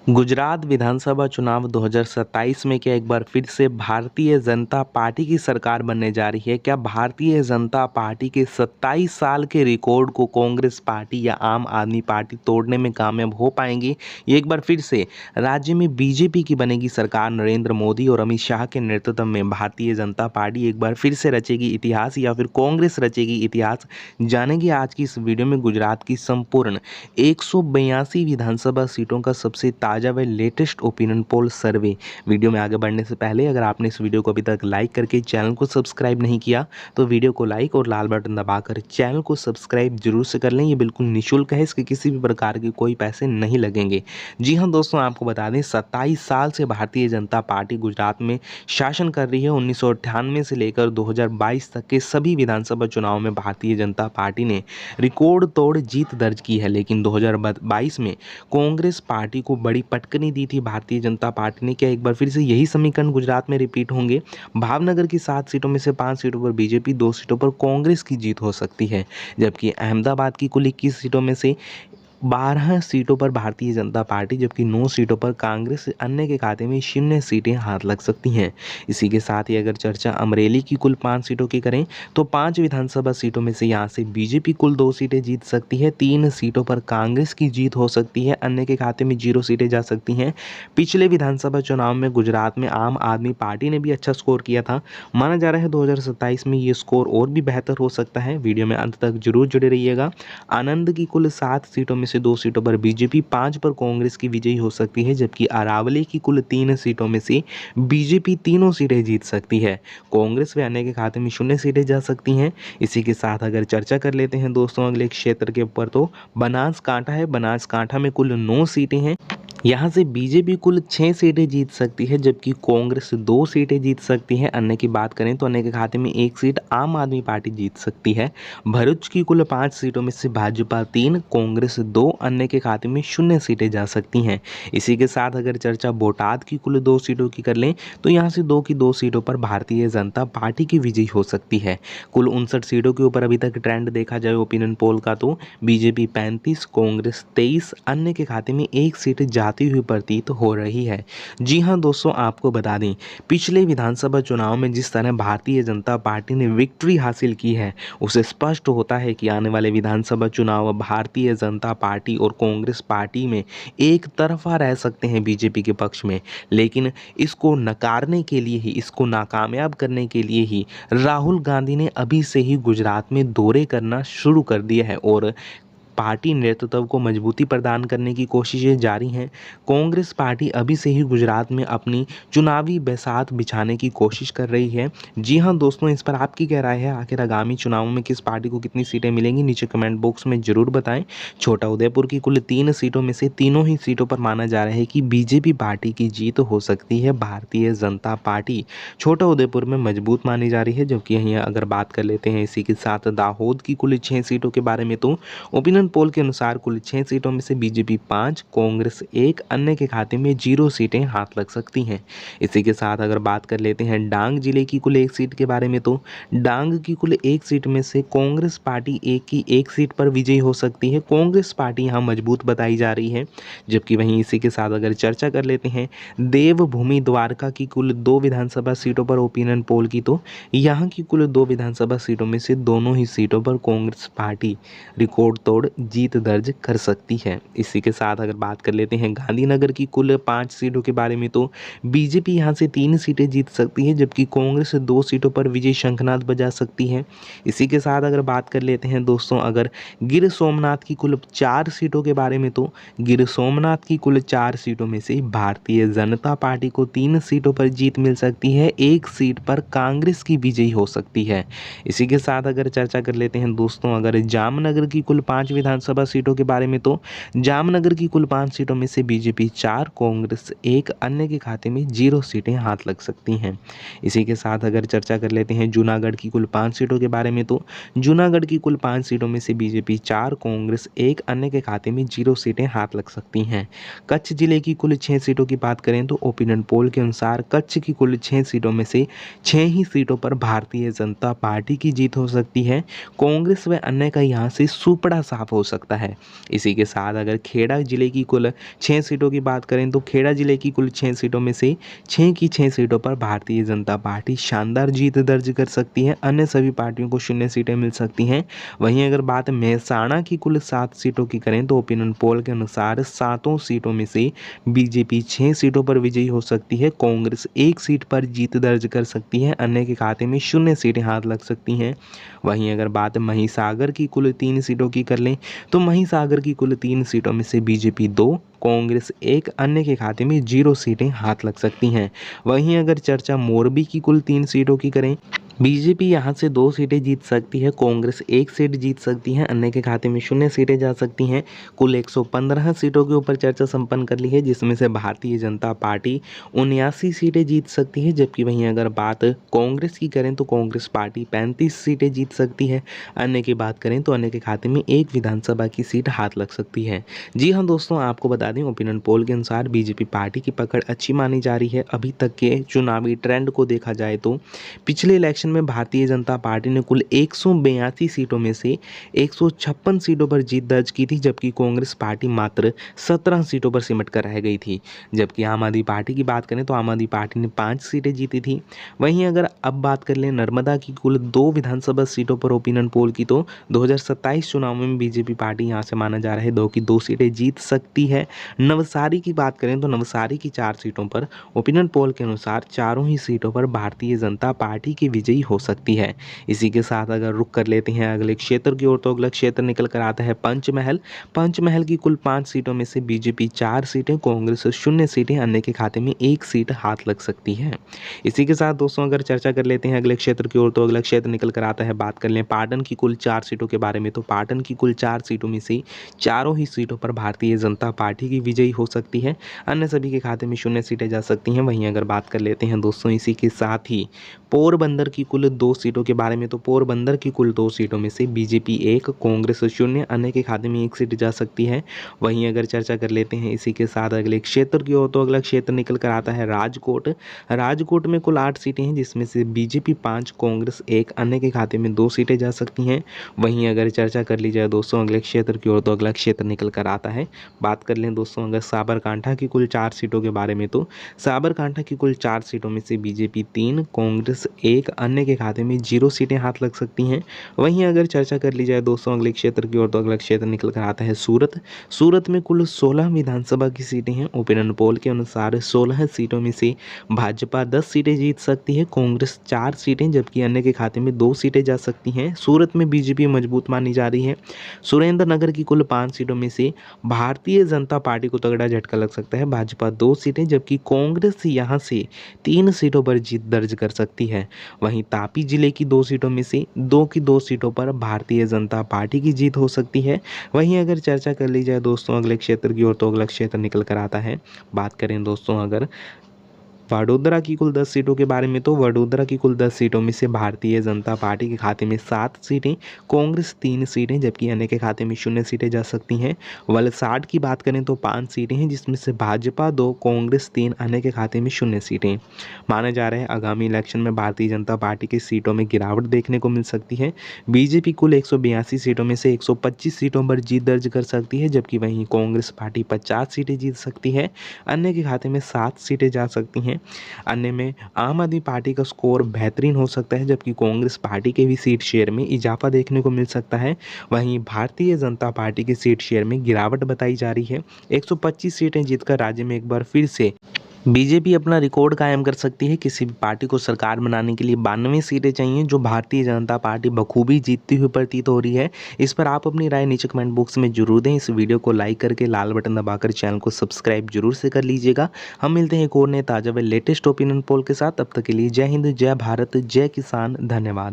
गुजरात विधानसभा चुनाव 2027 में क्या एक बार फिर से भारतीय जनता पार्टी की सरकार बनने जा रही है? क्या भारतीय जनता पार्टी के 27 साल के रिकॉर्ड को कांग्रेस पार्टी या आम आदमी पार्टी तोड़ने में कामयाब हो पाएंगी? ये एक बार फिर से राज्य में बीजेपी की बनेगी सरकार। नरेंद्र मोदी और अमित शाह के नेतृत्व में भारतीय जनता पार्टी एक बार फिर से रचेगी इतिहास या फिर कांग्रेस रचेगी इतिहास? जानेंगे आज की इस वीडियो में गुजरात की संपूर्ण 182 विधानसभा सीटों का सबसे ताज़ा व लेटेस्ट ओपिनियन पोल सर्वे। वीडियो में आगे बढ़ने से पहले अगर आपने इस वीडियो को अभी तक लाइक करके चैनल को सब्सक्राइब नहीं किया तो वीडियो को लाइक और लाल बटन दबाकर चैनल को सब्सक्राइब जरूर से कर लें। ये बिल्कुल निःशुल्क है, इसके किसी भी प्रकार के कोई पैसे नहीं लगेंगे। जी हाँ दोस्तों, आपको बता दें 27 साल से भारतीय जनता पार्टी गुजरात में शासन कर रही है। 1998 से लेकर 2022 तक के सभी विधानसभा चुनाव में भारतीय जनता पार्टी ने रिकॉर्ड तोड़ जीत दर्ज की है। लेकिन 2022 में कांग्रेस पार्टी को बड़ी पटकनी दी थी भारतीय जनता पार्टी ने। क्या एक बार फिर से यही समीकरण गुजरात में रिपीट होंगे? भावनगर की 7 सीटों में से 5 सीटों पर बीजेपी, 2 सीटों पर कांग्रेस की जीत हो सकती है, जबकि अहमदाबाद की कुल 21 सीटों में से 12 सीटों पर भारतीय जनता पार्टी जबकि 9 सीटों पर कांग्रेस, अन्य के खाते में 0 सीटें हाथ लग सकती हैं। इसी के साथ ही अगर चर्चा अमरेली की कुल 5 सीटों की करें तो 5 विधानसभा सीटों में से यहां से बीजेपी कुल 2 सीटें जीत सकती है, 3 सीटों पर कांग्रेस की जीत हो सकती है, अन्य के खाते में 0 सीटें जा सकती हैं। पिछले विधानसभा चुनाव में गुजरात में आम आदमी पार्टी ने भी अच्छा स्कोर किया था। माना जा रहा है 2027 में ये स्कोर और भी बेहतर हो सकता है। वीडियो में अंत तक जरूर जुड़े रहिएगा। आनंद की कुल 7 सीटों में से 2 सीटों पर बीजेपी, 5 पर कांग्रेस की विजयी हो सकती है, जबकि अरावली की कुल 3 सीटों में से बीजेपी तीनों सीटें जीत सकती है, कांग्रेस व अन्य के खाते में 0 सीटें जा सकती हैं। इसी के साथ अगर चर्चा कर लेते हैं दोस्तों अगले क्षेत्र के ऊपर तो बनासकांठा है। बनासकांठा में कुल 9 सीटें हैं। यहाँ से बीजेपी कुल 6 सीटें जीत सकती है, जबकि कांग्रेस 2 सीटें जीत सकती है। अन्य की बात करें तो अन्य के खाते में 1 सीट आम आदमी पार्टी जीत सकती है। भरूच की कुल 5 सीटों में से भाजपा 3, कांग्रेस 2, अन्य के खाते में 0 सीटें जा सकती हैं। इसी के साथ अगर चर्चा बोटाद की कुल 2 सीटों की कर लें तो यहाँ से 2 की 2 सीटों पर भारतीय जनता पार्टी की विजयी हो सकती है। कुल 59 सीटों के ऊपर अभी तक ट्रेंड देखा जाए ओपिनियन पोल का तो बीजेपी 35, कांग्रेस 23, अन्य के खाते में 1 सीट जाती हुई प्रतीत हो रही है। जी हाँ दोस्तों, आपको बता दें पिछले विधानसभा चुनाव में जिस तरह भारतीय जनता पार्टी ने विक्ट्री हासिल की है उससे स्पष्ट होता है कि आने वाले विधानसभा चुनाव भारतीय जनता पार्टी और कांग्रेस पार्टी में एक तरफा रह सकते हैं बीजेपी के पक्ष में। लेकिन इसको नकारने के लिए ही, इसको नाकामयाब करने के लिए ही राहुल गांधी ने अभी से ही गुजरात में दौरे करना शुरू कर दिया है और पार्टी नेतृत्व को मजबूती प्रदान करने की कोशिशें जारी हैं। कांग्रेस पार्टी अभी से ही गुजरात में अपनी चुनावी बैसाख बिछाने की कोशिश कर रही है। जी हाँ दोस्तों, इस पर आपकी क्या राय है? आखिर आगामी चुनावों में किस पार्टी को कितनी सीटें मिलेंगी? नीचे कमेंट बॉक्स में जरूर बताएं। छोटा उदयपुर की कुल 3 सीटों में से तीनों ही सीटों पर माना जा रहा है कि बीजेपी पार्टी की जीत हो सकती है। भारतीय जनता पार्टी छोटा उदयपुर में मजबूत मानी जा रही है, जबकि यहीं अगर बात कर लेते हैं इसी के साथ दाहोद की कुल 6 सीटों के बारे में तो ओपिनियन पोल के अनुसार कुल 6 सीटों में से बीजेपी 5, कांग्रेस 1, अन्य के खाते में 0 सीटें हाथ लग सकती हैं। इसी के साथ अगर बात कर लेते हैं डांग जिले की कुल 1 सीट के बारे में तो डांग की कुल 1 सीट में से कांग्रेस पार्टी एक की 1 सीट पर विजयी हो सकती है। कांग्रेस पार्टी यहाँ मजबूत बताई जा रही है। जबकि वहीं इसी के साथ अगर चर्चा कर लेते हैं देवभूमि द्वारका की कुल 2 विधानसभा सीटों पर ओपिनियन पोल की तो यहाँ की कुल 2 विधानसभा सीटों में से दोनों ही सीटों पर कांग्रेस पार्टी रिकॉर्ड तोड़ जीत दर्ज कर सकती है। इसी के साथ अगर बात कर लेते हैं गांधीनगर की कुल 5 सीटों के बारे में तो बीजेपी यहां से 3 सीटें जीत सकती है, जबकि कांग्रेस 2 सीटों पर विजय शंखनाद बजा सकती है। इसी के साथ अगर बात कर लेते हैं दोस्तों अगर गिर सोमनाथ की कुल 4 सीटों के बारे में तो गिर सोमनाथ की कुल 4 सीटों में से भारतीय जनता पार्टी को 3 सीटों पर जीत मिल सकती है, 1 सीट पर कांग्रेस की विजयी हो सकती है। इसी के साथ अगर चर्चा कर लेते हैं दोस्तों अगर जामनगर की कुल 5 विधानसभा सीटों के बारे में तो जामनगर की कुल 5 सीटों में से बीजेपी 4, कांग्रेस 1, अन्य के खाते में 0 सीटें हाथ लग सकती हैं। इसी के साथ अगर चर्चा कर लेते हैं जूनागढ़ की कुल 5 सीटों के बारे में तो जूनागढ़ की कुल 5 सीटों में से बीजेपी 4, कांग्रेस 1, अन्य के खाते में 0 सीटें हाथ लग सकती हैं। कच्छ जिले की कुल 6 सीटों की बात करें तो ओपिनियन पोल के अनुसार कच्छ की कुल 6 सीटों में से 6 ही सीटों पर भारतीय जनता पार्टी की जीत हो सकती है। कांग्रेस व अन्य का यहाँ से सुपड़ा साफ साफ हो सकता है। इसी के साथ अगर खेड़ा जिले की कुल 6 सीटों की बात करें तो खेड़ा जिले की कुल 6 सीटों में से 6 की 6 सीटों पर भारतीय जनता पार्टी शानदार जीत दर्ज कर सकती है। अन्य सभी पार्टियों को 0 सीटें मिल सकती हैं। वहीं अगर बात मेहसाणा की कुल 7 सीटों की करें तो ओपिनियन पोल के अनुसार 7 सीटों में से बीजेपी 6 सीटों पर विजयी हो सकती है। कांग्रेस 1 सीट पर जीत दर्ज कर सकती है। अन्य के खाते में 0 सीटें हाथ लग सकती हैं। वहीं अगर बात महिसागर की कुल 3 सीटों की कर लें तो महिसागर की कुल 3 सीटों में से बीजेपी 2, कांग्रेस 1, अन्य के खाते में 0 सीटें हाथ लग सकती हैं। वहीं अगर चर्चा मोरबी की कुल 3 सीटों की करें, बीजेपी यहां से 2 सीटें जीत सकती है, कांग्रेस 1 सीट जीत सकती है, अन्य के खाते में 0 सीटें जा सकती हैं। कुल 115 सीटों के ऊपर चर्चा संपन्न कर ली है, जिसमें से भारतीय जनता पार्टी 79 सीटें जीत सकती है। जबकि वहीं अगर बात कांग्रेस की करें तो कांग्रेस पार्टी 35 सीटें जीत सकती है। अन्य की बात करें तो अन्य के खाते में 1 विधानसभा की सीट हाथ लग सकती है। जी हाँ दोस्तों, आपको बता दें ओपिनियन पोल के अनुसार बीजेपी पार्टी की पकड़ अच्छी मानी जा रही है। अभी तक के चुनावी ट्रेंड को देखा जाए तो पिछले इलेक्शन में भारतीय जनता पार्टी ने कुल 182 सीटों में से 156 सीटों पर जीत दर्ज की थी, जबकि कांग्रेस पार्टी मात्र 17 सीटों पर सिमट कर रह गई थी। जबकि आम आदमी पार्टी की बात करें तो आम आदमी पार्टी ने 5 सीटें जीती थी। वहीं अगर अब बात कर लें नर्मदा की कुल 2 विधानसभा सीटों पर ओपिनियन पोल की तो 2027 चुनाव में बीजेपी पार्टी यहां से माना जा रहा है 2 की 2 सीटें जीत सकती है। नवसारी की बात करें तो नवसारी की 4 सीटों पर ओपिनियन पोल के अनुसार चारों ही सीटों पर भारतीय जनता पार्टी की विजयी हो सकती है। इसी के साथ अगर रुक कर लेते हैं अगले क्षेत्र की ओर तो अगला क्षेत्र निकल कर आता है पंचमहल। पंचमहल की कुल 5 सीटों में से बीजेपी 4 सीटें, कांग्रेस 0 सीटें, अन्य के खाते में 1 सीट हाथ लग सकती है। इसी के साथ दोस्तों अगर चर्चा कर लेते हैं अगले क्षेत्र की ओर तो अगला क्षेत्र निकल कर आता है, बात कर लें पाटन की कुल 4 सीटों के बारे में तो पाटन की कुल 4 सीटों में से चारों ही सीटों पर भारतीय जनता पार्टी की विजयी हो सकती है। अन्य सभी के खाते में 0 सीटें जा सकती हैं। वहीं अगर बात कर लेते हैं दोस्तों इसी के साथ ही पोरबंदर की कुल 2 सीटों के बारे में तो पोरबंदर की कुल 2 सीटों में से बीजेपी 1, कांग्रेस 0, अन्य के खाते में 1 सीट जा सकती है। वहीं अगर चर्चा कर लेते हैं इसी के साथ अगले क्षेत्र की ओर तो अगला क्षेत्र निकल कर आता है राजकोट। राजकोट में कुल 8 सीटें हैं, जिसमें से बीजेपी 5, कांग्रेस 1, अन्य के खाते में 2 सीटें जा सकती हैं। वहीं अगर चर्चा कर ली जाए दोस्तों अगले क्षेत्र की ओर तो अगला क्षेत्र निकल कर आता है, बात कर लें दोस्तों अगर साबरकांठा की कुल 4 सीटों के बारे में तो साबरकांठा की कुल 4 सीटों में से बीजेपी 3, कांग्रेस 1, अन्य के खाते में 0 सीटें हाथ लग सकती हैं। वहीं अगर चर्चा कर ली जाए दोस्तों अगले क्षेत्र की ओर तो अगला क्षेत्र निकल कर आता है सूरत। सूरत में कुल 16 विधानसभा की सीटें हैं। ओपिनियन पोल के अनुसार 16 सीटों में से भाजपा 10 सीटें जीत सकती है, कांग्रेस 4 सीटें, जबकि अन्य के खाते में 2 सीटें जा सकती हैं। सूरत में बीजेपी मजबूत मानी जा रही है। सुरेंद्र नगर की कुल 5 सीटों में से भारतीय जनता पार्टी को तगड़ा झटका लग सकता है, भाजपा 2 सीटें, जबकि कांग्रेस यहां से 3 सीटों पर जीत दर्ज कर सकती है। वहीं तापी जिले की 2 सीटों में से 2 की 2 सीटों पर भारतीय जनता पार्टी की जीत हो सकती है। वहीं अगर चर्चा कर ली जाए दोस्तों अगले क्षेत्र की ओर तो अगला क्षेत्र निकल कर आता है, बात करें दोस्तों अगर वडोदरा की कुल 10 सीटों के बारे में तो वडोदरा की कुल 10 सीटों में से भारतीय जनता पार्टी के खाते में 7 सीटें, कांग्रेस 3 सीटें, जबकि अन्य के खाते में 0 सीटें जा सकती हैं। वलसाड की बात करें तो 5 सीटें हैं, जिसमें से भाजपा 2, कांग्रेस 3, अन्य के खाते में 0 सीटें। माना जा रहा है आगामी इलेक्शन में भारतीय जनता पार्टी की सीटों में गिरावट देखने को मिल सकती है। बीजेपी कुल 182 सीटों में से 125 सीटों पर जीत दर्ज कर सकती है, जबकि वहीं कांग्रेस पार्टी 50 सीटें जीत सकती है। अन्य के खाते में 7 सीटें जा सकती हैं। अन्य में आम आदमी पार्टी का स्कोर बेहतरीन हो सकता है, जबकि कांग्रेस पार्टी के भी सीट शेयर में इजाफा देखने को मिल सकता है। वहीं भारतीय जनता पार्टी की सीट शेयर में गिरावट बताई जा रही है। 125 सीटें जीतकर राज्य में एक बार फिर से बीजेपी अपना रिकॉर्ड कायम कर सकती है। किसी भी पार्टी को सरकार बनाने के लिए 92 सीटें चाहिए, जो भारतीय जनता पार्टी बखूबी जीतती हुई प्रतीत हो रही है। इस पर आप अपनी राय नीचे कमेंट बॉक्स में जरूर दें। इस वीडियो को लाइक करके लाल बटन दबाकर चैनल को सब्सक्राइब जरूर से कर लीजिएगा। हम मिलते हैं एक और नए ताज़ा व लेटेस्ट ओपिनियन पोल के साथ। तब तक के लिए जय हिंद, जय भारत, जय किसान, धन्यवाद।